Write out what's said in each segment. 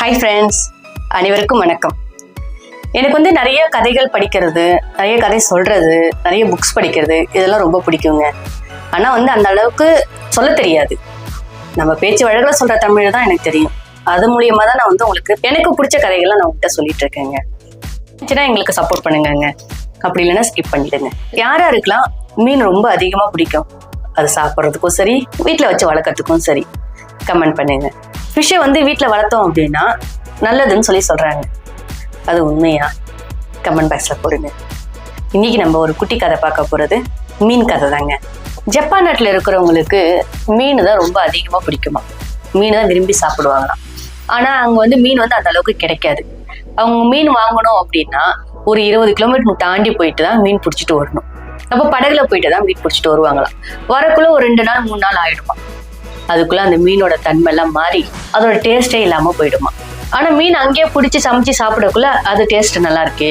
Hi friends, அனைவருக்கும் வணக்கம். எனக்கு நிறைய கதைகள் படிக்கிறது, நிறைய கதை சொல்கிறது, நிறைய புக்ஸ் படிக்கிறது இதெல்லாம் ரொம்ப பிடிக்குங்க. ஆனால் அந்த அளவுக்கு சொல்ல தெரியாது. நம்ம பேச்சு வழக்கில் சொல்கிற தமிழ் தான் எனக்கு தெரியும். அது மூலியமாக தான் நான் உங்களுக்கு எனக்கு பிடிச்ச கதைகள்லாம் நான் உங்கள்கிட்ட சொல்லிட்டு இருக்கேங்க. சின்ன எங்களுக்கு சப்போர்ட் பண்ணுங்க, அப்படி இல்லைன்னா ஸ்கிப் பண்ணிடுங்க. யாருக்கெல்லாம் மீன் ரொம்ப அதிகமாக பிடிக்கும், அது சாப்பிட்றதுக்கும் சரி, வீட்டில் வச்சு வளர்க்கறதுக்கும் சரி, கமெண்ட் பண்ணுங்க. ஃபிஷ்ஷை வீட்டில் வளர்த்தோம் அப்படின்னா நல்லதுன்னு சொல்கிறாங்க. அது உண்மையா? கமெண்ட் பாக்ஸில் போடுங்க. இன்னைக்கு நம்ம ஒரு குட்டி கதை பார்க்க போகிறது மீன் கதை தாங்க. ஜப்பான் நாட்டில் இருக்கிறவங்களுக்கு மீன் தான் ரொம்ப அதிகமாக பிடிக்குமா. மீன் தான் விரும்பி சாப்பிடுவாங்களாம். ஆனால் அங்கே மீன் அந்த அளவுக்கு கிடைக்காது. அவங்க மீன் வாங்கணும் அப்படின்னா ஒரு 20 கிலோமீட்டர் தாண்டி போயிட்டு தான் மீன் பிடிச்சிட்டு வரணும். அப்போ படகுல போயிட்டு தான் மீன் பிடிச்சிட்டு வருவாங்களாம். வரக்குள்ள ஒரு 2 நாள் 3 நாள் ஆயிடுமா. அதுக்குள்ள அந்த மீனோட தன்மைலாம் மாறி அதோட டேஸ்டே இல்லாம போயிடுமா. ஆனா மீன் அங்கேயே பிடிச்சி சமைச்சு சாப்பிடக்குள்ள அது டேஸ்ட் நல்லா இருக்கே,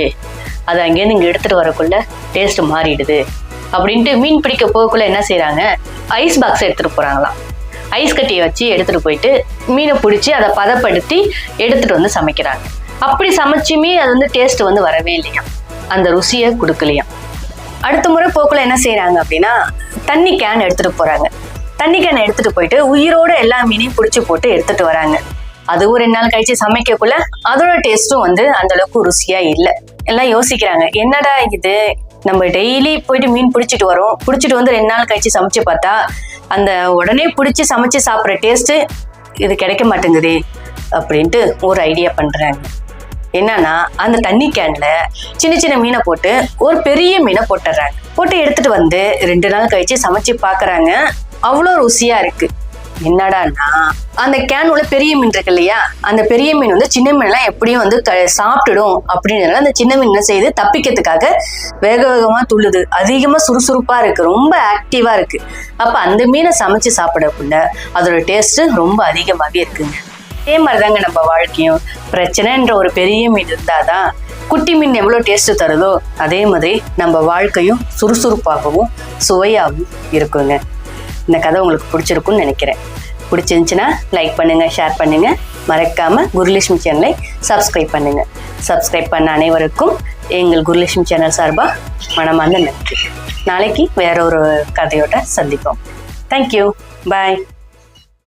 அது அங்கேயிருந்து இங்க எடுத்துட்டு வரக்குள்ள டேஸ்ட் மாறிடுது அப்படின்ட்டு மீன் பிடிக்க போகக்குள்ள என்ன செய்யறாங்க, ஐஸ் பாக்ஸ் எடுத்துட்டு போறாங்களாம். ஐஸ் கட்டியை வச்சு எடுத்துட்டு போயிட்டு மீனை பிடிச்சி அதை பதப்படுத்தி எடுத்துட்டு சமைக்கிறாங்க. அப்படி சமைச்சுமே அது டேஸ்ட் வரவே இல்லையா, அந்த ருசியை கொடுக்கலையா. அடுத்த முறை போக்குள்ள என்ன செய்யறாங்க அப்படின்னா தண்ணி கேன் எடுத்துட்டு போறாங்க. தண்ணி கேனை எடுத்துட்டு போயிட்டு உயிரோட எல்லா மீனையும் பிடிச்சி போட்டு எடுத்துட்டு வராங்க. அது ஒரு 2 நாள் கழிச்சு சமைக்கக்குள்ள அதோட டேஸ்ட்டும் அந்த அளவுக்கு ருசியா இல்லை. எல்லாம் யோசிக்கிறாங்க, என்னடா இது, நம்ம டெய்லி போயிட்டு மீன் பிடிச்சிட்டு வரோம், பிடிச்சிட்டு 2 நாள் கழிச்சு சமைச்சு பார்த்தா அந்த உடனே பிடிச்சி சமைச்சு சாப்பிட்ற டேஸ்ட் இது கிடைக்க மாட்டேங்குது அப்படின்ட்டு ஒரு ஐடியா பண்றாங்க. என்னன்னா அந்த தண்ணி கேன்ல சின்ன சின்ன மீனை போட்டு ஒரு பெரிய மீனை போட்டுடுறாங்க. போட்டு எடுத்துட்டு 2 நாள் கழிச்சு சமைச்சு பாக்குறாங்க. அவ்வளோ ருசியா இருக்கு. என்னடான்னா அந்த கேன் உள்ள பெரிய மீன் இருக்கு இல்லையா, அந்த பெரிய மீன் சின்ன மீன் எல்லாம் எப்படியும் சாப்பிட்டுடும் அப்படின்னு அந்த சின்ன மீன் செய்து தப்பிக்கிறதுக்காக வேக வேகமா துள்ளுது. அதிகமா சுறுசுறுப்பா இருக்கு, ரொம்ப ஆக்டிவா இருக்கு. அப்ப அந்த மீனை சமைச்சு சாப்பிடக்குள்ள அதோட டேஸ்ட் ரொம்ப அதிகமாகவே இருக்குங்க. அதே மாதிரிதாங்க நம்ம வாழ்க்கையும். பிரச்சனைன்ற ஒரு பெரிய மீன் இருந்தாதான் குட்டி மீன் எவ்வளோ டேஸ்ட் தருதோ அதே மாதிரி நம்ம வாழ்க்கையும் சுறுசுறுப்பாகவும் சுவையாகவும் இருக்குங்க. இந்த கதை உங்களுக்கு பிடிச்சிருக்குன்னு நினைக்கிறேன். பிடிச்சிருந்துச்சுன்னா லைக் பண்ணுங்க, ஷேர் பண்ணுங்க. மறக்காம குருலட்சுமி சேனலை சப்ஸ்கிரைப் பண்ணுங்க. சப்ஸ்கிரைப் பண்ண அனைவருக்கும் எங்கள் குருலட்சுமி சேனல் சார்பாக மனமார்ந்த நன்றி. நாளைக்கு வேற ஒரு கதையோட சந்திப்போம். தேங்க்யூ, பாய்.